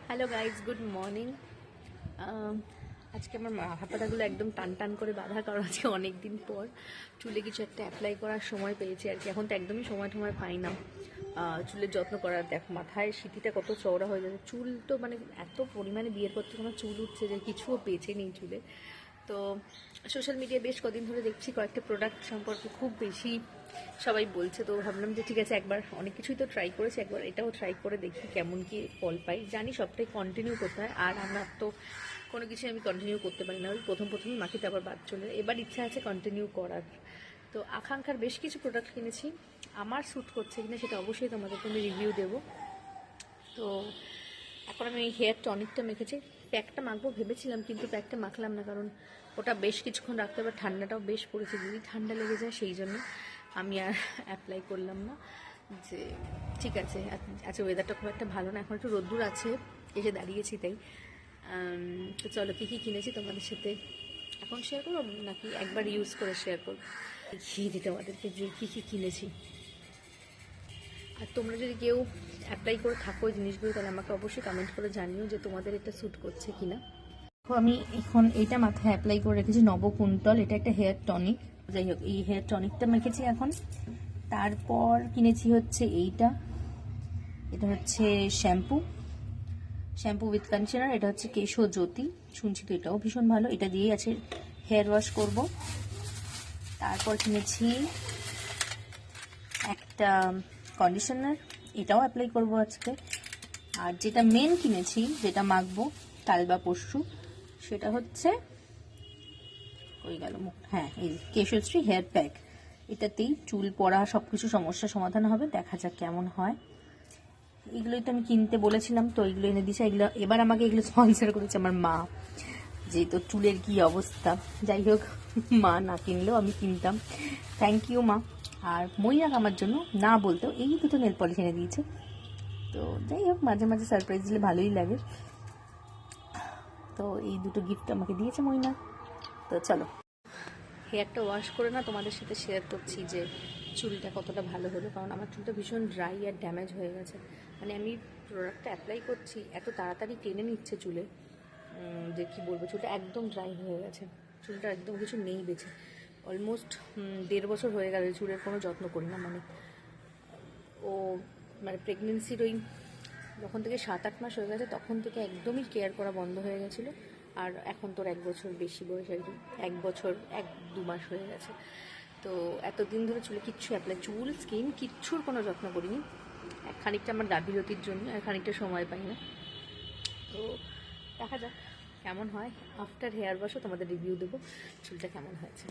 Hello guys, good morning. আজকে আমার হাতাটাগুলো একদম টান টান করে বাঁধা, কারণ আজকে অনেক দিন পর চুলে কিছু একটা অ্যাপ্লাই করার সময় পেয়েছি আর কি। এখন তো একদমই সময় পাই না চুলের যত্ন করার। দেখ, মাথায় সিটিটা কত চওড়া হয়ে যাচ্ছে, চুল তো মানে এত পরিমাণে বিয়ের পর থেকে আমার চুল উঠছে যে কিছুও বেঁচে নেই চুলে। তো সোশ্যাল মিডিয়ায় বেশ কদিন ধরে দেখছি কয়েকটা প্রোডাক্ট সম্পর্কে খুব বেশি সবাই বলছে, তো ভাবলাম যে ঠিক আছে, একবার অনেক কিছুই তো ট্রাই করেছি, একবার এটাও ট্রাই করে দেখি কেমন কি ফল পাই। জানি সবটাই কন্টিনিউ করতে হয়, আর আমার তো কোনো কিছু আমি কন্টিনিউ করতে পারি না, ওই প্রথমে মাখিতে আবার বাদ চলে। এবার ইচ্ছা আছে কন্টিনিউ করার। তো আকাঙ্ক্ষার বেশ কিছু প্রোডাক্ট কিনেছি, আমার শ্যুট করছে কিনা সেটা অবশ্যই তোমাদেরকে আমি রিভিউ দেবো। তো এখন আমি এই হেয়ার টনিকটা মেখেছি, প্যাকটা মাখবো ভেবেছিলাম, কিন্তু প্যাকটা মাখলাম না, কারণ ওটা বেশ কিছুক্ষণ রাখতে হবে, ঠান্ডাটাও বেশ পড়েছে, যদি ঠান্ডা লেগে যায় সেই জন্য আমি আর অ্যাপ্লাই করলাম না। যে ঠিক আছে, আচ্ছা ওয়েদারটা খুব একটা ভালো না, এখন একটু রোদ্দুর আছে, এসে দাঁড়িয়েছি তাই। তো চলো, কী কী কিনেছি তোমাদের সাথে এখন শেয়ার করবো নাকি একবার ইউজ করে শেয়ার করবো? দেখিয়ে দিই তোমাদেরকে যে কী কী কিনেছি। আর তোমরা যদি কেউ অ্যাপ্লাই করে থাকো ওই জিনিসগুলো, তাহলে আমাকে অবশ্যই কমেন্ট করে জানিও যে তোমাদের এটা স্যুট করছে কিনা। আমি এখন এইটা মাথায় অ্যাপ্লাই করে রেখেছি, নবকুন্তল, এটা একটা হেয়ার টনিক। যাই হোক, এই হেয়ার টনিকটা মেখেছি এখন। তারপর কিনেছি হচ্ছে এটা হচ্ছে শ্যাম্পু উইথ কন্ডিশনার, এটা হচ্ছে কেশো জ্যোতি, শুনছি তো এটাও ভীষণ ভালো, এটা দিয়েই আছে হেয়ার ওয়াশ করব। তারপর কিনেছি একটা কন্ডিশনার, এটাও অ্যাপ্লাই করব আজকে। আর যেটা মেন কিনেছি, যেটা মাখবো কাল বা পরশু, সেটা হচ্ছে ওই গেল মুখ, হ্যাঁ, এই কেশশ্রী হেয়ার প্যাক। এটাতেই চুল পড়া সব কিছু সমস্যার সমাধান হবে, দেখা যাক কেমন হয়। এগুলোই তো আমি কিনতে বলেছিলাম, তো এইগুলো এনে দিয়েছে। এগুলো এবার আমাকে এগুলো স্পন্সর করেছে আমার মা, যে তোর চুলের কি অবস্থা। যাই হোক, মা না কিনলেও আমি কিনতাম, থ্যাংক ইউ মা। আর মইরাক আমার জন্য না বলতেও এই দুটো নেল পলিশ এনে দিয়েছে। তো যাই হোক, মাঝে মাঝে সারপ্রাইজ দিলে ভালোই লাগে। তো এই দুটো গিফট আমাকে দিয়েছে মইনা। তো চলো, হেয়ারটা ওয়াশ করে না তোমাদের সাথে শেয়ার করছি যে চুলটা কতটা ভালো হলো, কারণ আমার চুলটা ভীষণ ড্রাই আর ড্যামেজ হয়ে গেছে। মানে আমি প্রোডাক্টটা অ্যাপ্লাই করছি, এত তাড়াতাড়ি টেনে নিচ্ছে চুলে যে কী বলবো, চুলটা একদম ড্রাই হয়ে গেছে, চুলটা একদম কিছু নেই বেঁচে। অলমোস্ট 1.5 বছর হয়ে গেল চুলের কোনো যত্ন করি না। ও মানে প্রেগনেন্সির ওই যখন থেকে 7-8 মাস হয়ে গেছে, তখন থেকে একদমই কেয়ার করা বন্ধ হয়ে গেছিলো। আর এখন তোর 1 বছর বেশি বয়স আর কি, 1 বছর 1-2 মাস হয়ে গেছে। তো এতদিন ধরে চুলে কিচ্ছু অ্যাপ্লাই, চুল স্কিন কিচ্ছুর কোনো যত্ন করিনি। খানিকটা আমার গাফিলতির জন্য, আর খানিকটা সময় পাই না। তো দেখা যাক কেমন হয়। আফটার হেয়ার ওয়াশও তোমাদের রিভিউ দেবো চুলটা কেমন হয়েছে।